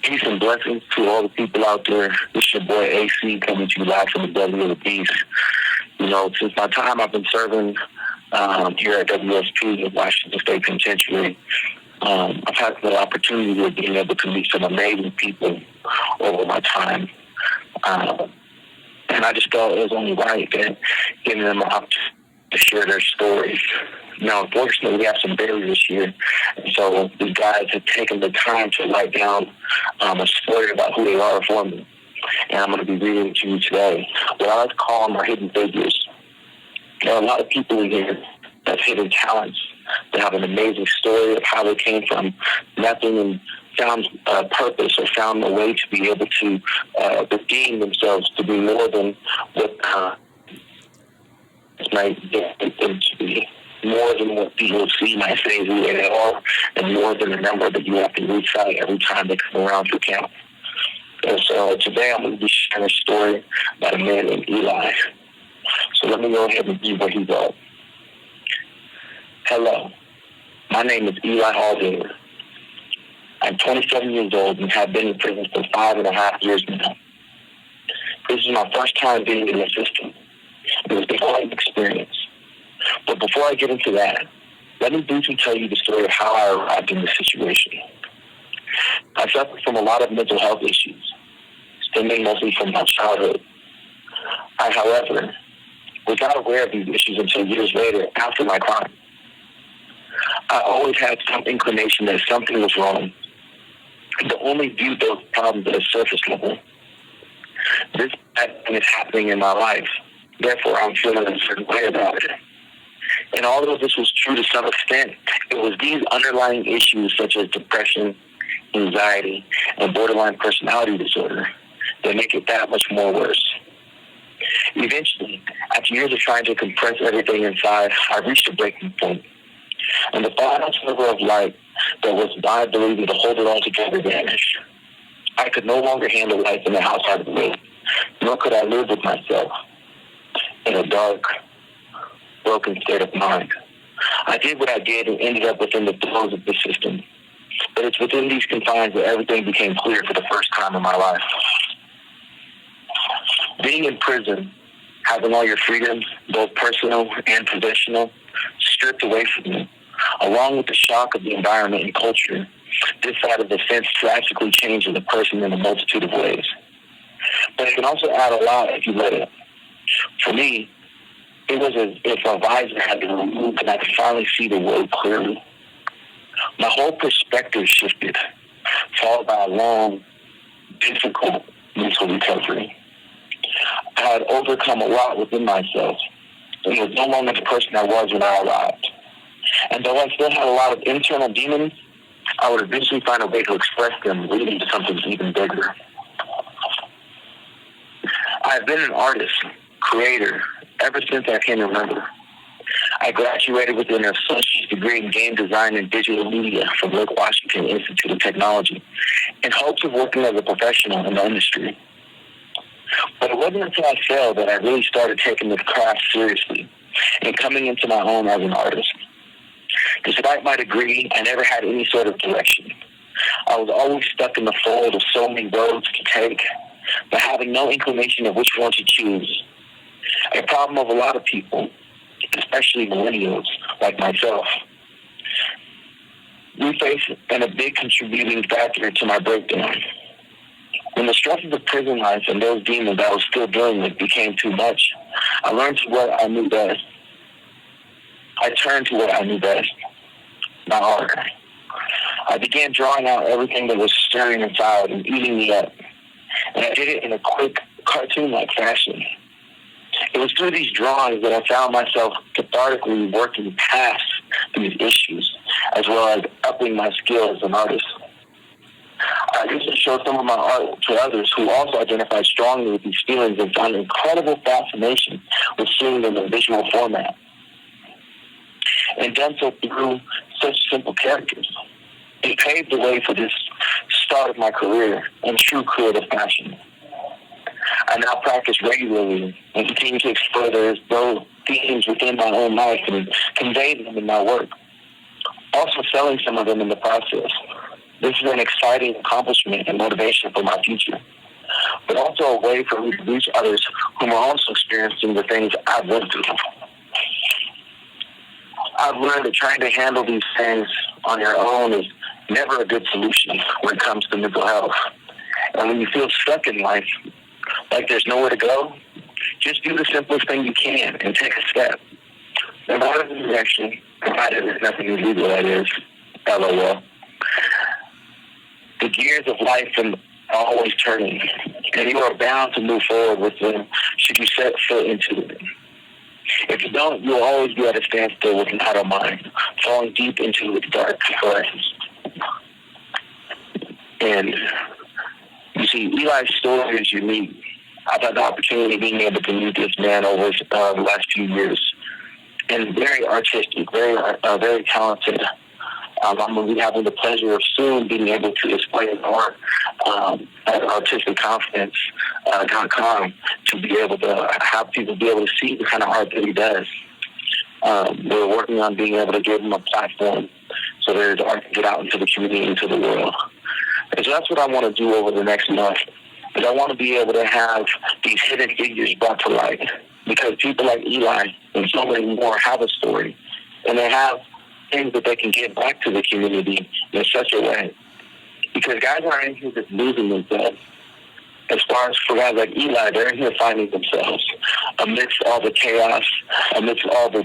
Peace and blessings to all the people out there. This is your boy AC coming to you live from the belly of the beast. You know, since my time I've been serving here at WSP in Washington State Penitentiary, I've had the opportunity of being able to meet some amazing people over my time. And I just felt it was only right that giving them an opportunity to share their stories. Now, unfortunately, we have some barriers this year. And so these guys have taken the time to write down a story about who they are for me. And I'm going to be reading it to you today. What I like to call them are hidden figures. There are a lot of people in here that have hidden talents, that have an amazing story of how they came from nothing and found a purpose or found a way to be able to redeem themselves to be more than what might get them to be. More than what people see might say who they are, and more than the number that you have to recite every time they come around to count. And so today I'm going to be sharing a story about a man named Eli. So let me go ahead and read what he wrote. Hello, my name is Eli Haldinger. I'm 27 years old and have been in prison for 5.5 years now. This is my first time being in the system. It was quite an experience. But before I get into that, let me briefly tell you the story of how I arrived in this situation. I suffered from a lot of mental health issues, stemming mostly from my childhood. I, however, was not aware of these issues until years later after my crime. I always had some inclination that something was wrong, but only viewed those problems at a surface level. This thing is happening in my life, therefore I'm feeling a certain way about it. And although this was true to some extent, it was these underlying issues such as depression, anxiety, and borderline personality disorder that make it that much more worse. Eventually, after years of trying to compress everything inside, I reached a breaking point. And the final sliver of light that was my ability to hold it all together vanished. I could no longer handle life in the outside of the world, nor could I live with myself in a dark, broken state of mind. I did what I did and ended up within the throes of the system. But it's within these confines that everything became clear for the first time in my life. Being in prison, having all your freedoms, both personal and professional, stripped away from you, along with the shock of the environment and culture, this side of the fence drastically changes a person in a multitude of ways. But it can also add a lot if you let it. For me, it was as if a visor had been removed and I could finally see the road clearly. My whole perspective shifted, followed by a long, difficult mental recovery. I had overcome a lot within myself, and was no longer the person I was when I arrived. And though I still had a lot of internal demons, I would eventually find a way to express them, leading to something even bigger. I've been an artist, creator, ever since I can remember. I graduated with an associate's degree in game design and digital media from Lake Washington Institute of Technology in hopes of working as a professional in the industry. But it wasn't until I failed that I really started taking this craft seriously and coming into my own as an artist. Despite my degree, I never had any sort of direction. I was always stuck in the fold of so many roads to take, but having no inclination of which one to choose. A problem of a lot of people, especially millennials like myself. We face and a big contributing factor to my breakdown. When the stresses of prison life and those demons I was still dealing with became too much, I learned to what I knew best. I turned to what I knew best, my art. I began drawing out everything that was stirring inside and eating me up. And I did it in a quick, cartoon-like fashion. It was through these drawings that I found myself cathartically working past these issues, as well as upping my skills as an artist. I used to show some of my art to others who also identified strongly with these feelings and found incredible fascination with seeing them in visual format. And done so through such simple characters. It paved the way for this start of my career in true creative fashion. I now practice regularly and continue to explore those themes within my own life and convey them in my work. Also selling some of them in the process. This is an exciting accomplishment and motivation for my future, but also a way for me to reach others whom are also experiencing the things I've lived through. I've learned that trying to handle these things on your own is never a good solution when it comes to mental health. And when you feel stuck in life, like there's nowhere to go, just do the simplest thing you can and take a step. No matter the direction, provided there's nothing illegal, that is, LOL. The gears of life are always turning, and you are bound to move forward with them should you set foot into it. If you don't, you'll always be at a standstill with an idle mind, falling deep into its dark forest. And you see, Eli's story is unique. I've had the opportunity of being able to meet this man over the last few years. And very artistic, very talented. I'm going to be having the pleasure of soon being able to display his art at artisticconfidence.com to be able to have people be able to see the kind of art that he does. We're working on being able to give him a platform so that his art can get out into the community, into the world. And so that's what I want to do over the next month. Is I want to be able to have these hidden figures brought to light, because people like Eli and so many more have a story, and they have things that they can give back to the community in such a way. Because guys aren't in here just losing themselves. As far as for guys like Eli, they're in here finding themselves amidst all the chaos, amidst all the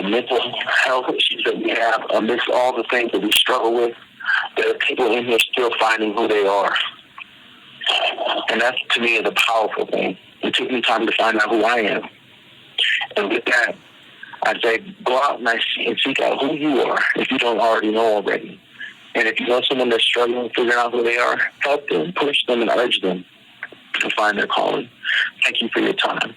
mental health issues that we have, amidst all the things that we struggle with. There are people in here still finding who they are. And that, to me, is a powerful thing. It took me time to find out who I am. And with that, I'd say go out and seek out who you are if you don't already know already. And if you know someone that's struggling figuring out who they are, help them, push them, and urge them to find their calling. Thank you for your time.